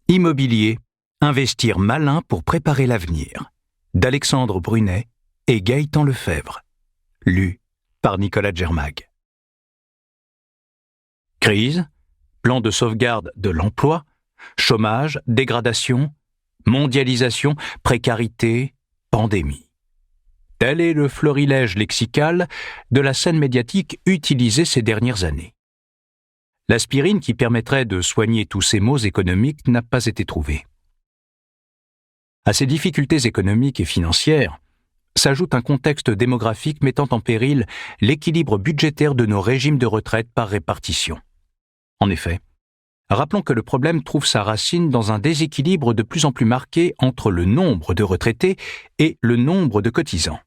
Immobilier, investir malin pour préparer l'avenir, d'Alexandre Brunet et Gaëtan Lefebvre, lu par Nicolas Germag. Crise, plan de sauvegarde de l'emploi, chômage, dégradation, mondialisation, précarité, pandémie. Tel est le florilège lexical de la scène médiatique utilisée ces dernières années. L'aspirine qui permettrait de soigner tous ces maux économiques n'a pas été trouvée. À ces difficultés économiques et financières s'ajoute un contexte démographique mettant en péril l'équilibre budgétaire de nos régimes de retraite par répartition. En effet, rappelons que le problème trouve sa racine dans un déséquilibre de plus en plus marqué entre le nombre de retraités et le nombre de cotisants.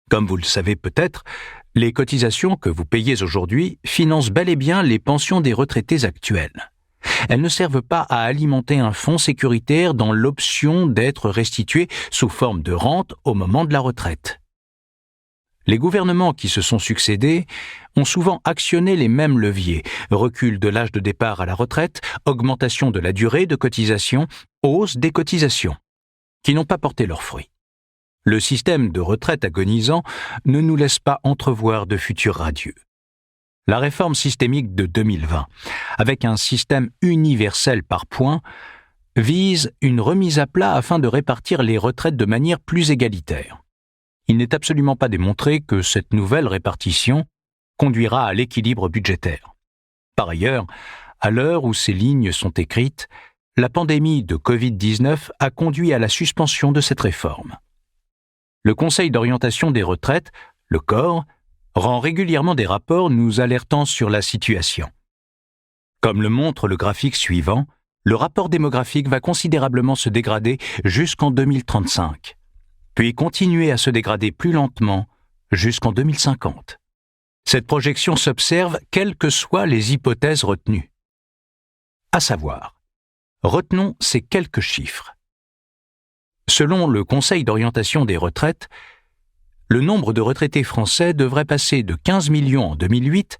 Comme vous le savez peut-être, les cotisations que vous payez aujourd'hui financent bel et bien les pensions des retraités actuels. Elles ne servent pas à alimenter un fonds sécuritaire dans l'option d'être restitué sous forme de rente au moment de la retraite. Les gouvernements qui se sont succédés ont souvent actionné les mêmes leviers, recul de l'âge de départ à la retraite, augmentation de la durée de cotisation, hausse des cotisations, qui n'ont pas porté leurs fruits. Le système de retraite agonisant ne nous laisse pas entrevoir de futurs radieux. La réforme systémique de 2020, avec un système universel par points, vise une remise à plat afin de répartir les retraites de manière plus égalitaire. Il n'est absolument pas démontré que cette nouvelle répartition conduira à l'équilibre budgétaire. Par ailleurs, à l'heure où ces lignes sont écrites, la pandémie de Covid-19 a conduit à la suspension de cette réforme. Le Conseil d'orientation des retraites, le COR, rend régulièrement des rapports nous alertant sur la situation. Comme le montre le graphique suivant, le rapport démographique va considérablement se dégrader jusqu'en 2035, puis continuer à se dégrader plus lentement jusqu'en 2050. Cette projection s'observe quelles que soient les hypothèses retenues. À savoir, retenons ces quelques chiffres. Selon le Conseil d'orientation des retraites, le nombre de retraités français devrait passer de 15 millions en 2008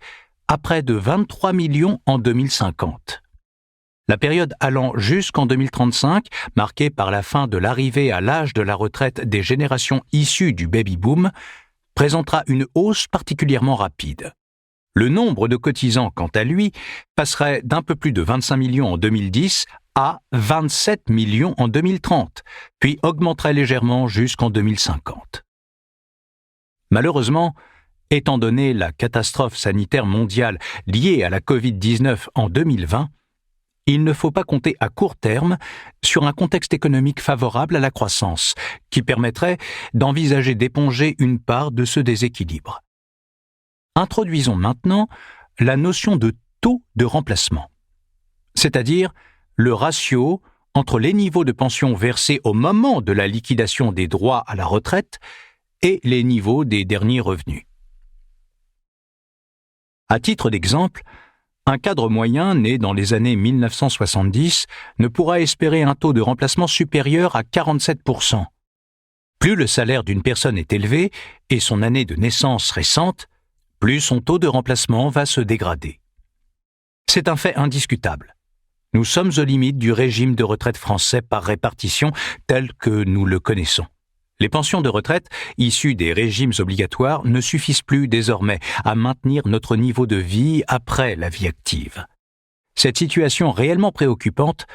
à près de 23 millions en 2050. La période allant jusqu'en 2035, marquée par la fin de l'arrivée à l'âge de la retraite des générations issues du baby-boom, présentera une hausse particulièrement rapide. Le nombre de cotisants, quant à lui, passerait d'un peu plus de 25 millions en 2010 à 27 millions en 2030, puis augmenterait légèrement jusqu'en 2050. Malheureusement, étant donné la catastrophe sanitaire mondiale liée à la Covid-19 en 2020, il ne faut pas compter à court terme sur un contexte économique favorable à la croissance, qui permettrait d'envisager d'éponger une part de ce déséquilibre. Introduisons maintenant la notion de taux de remplacement, c'est-à-dire le ratio entre les niveaux de pension versés au moment de la liquidation des droits à la retraite et les niveaux des derniers revenus. À titre d'exemple, un cadre moyen né dans les années 1970 ne pourra espérer un taux de remplacement supérieur à 47%. Plus le salaire d'une personne est élevé et son année de naissance récente, plus son taux de remplacement va se dégrader. C'est un fait indiscutable. Nous sommes aux limites du régime de retraite français par répartition tel que nous le connaissons. Les pensions de retraite issues des régimes obligatoires ne suffisent plus désormais à maintenir notre niveau de vie après la vie active. Cette situation réellement préoccupante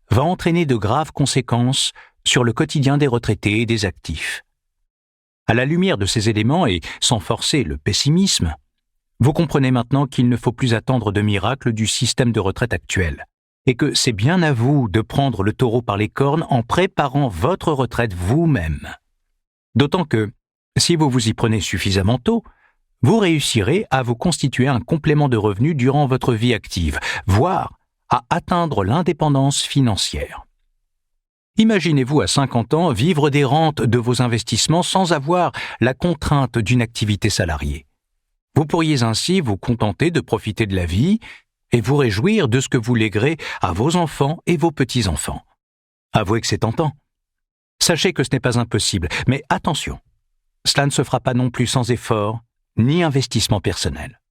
va entraîner de graves conséquences sur le quotidien des retraités et des actifs. À la lumière de ces éléments et sans forcer le pessimisme, vous comprenez maintenant qu'il ne faut plus attendre de miracle du système de retraite actuel, et que c'est bien à vous de prendre le taureau par les cornes en préparant votre retraite vous-même. D'autant que, si vous vous y prenez suffisamment tôt, vous réussirez à vous constituer un complément de revenus durant votre vie active, voire à atteindre l'indépendance financière. Imaginez-vous à 50 ans vivre des rentes de vos investissements sans avoir la contrainte d'une activité salariée. Vous pourriez ainsi vous contenter de profiter de la vie et vous réjouir de ce que vous léguerez à vos enfants et vos petits-enfants. Avouez que c'est tentant. Sachez que ce n'est pas impossible, mais attention, cela ne se fera pas non plus sans effort ni investissement personnel.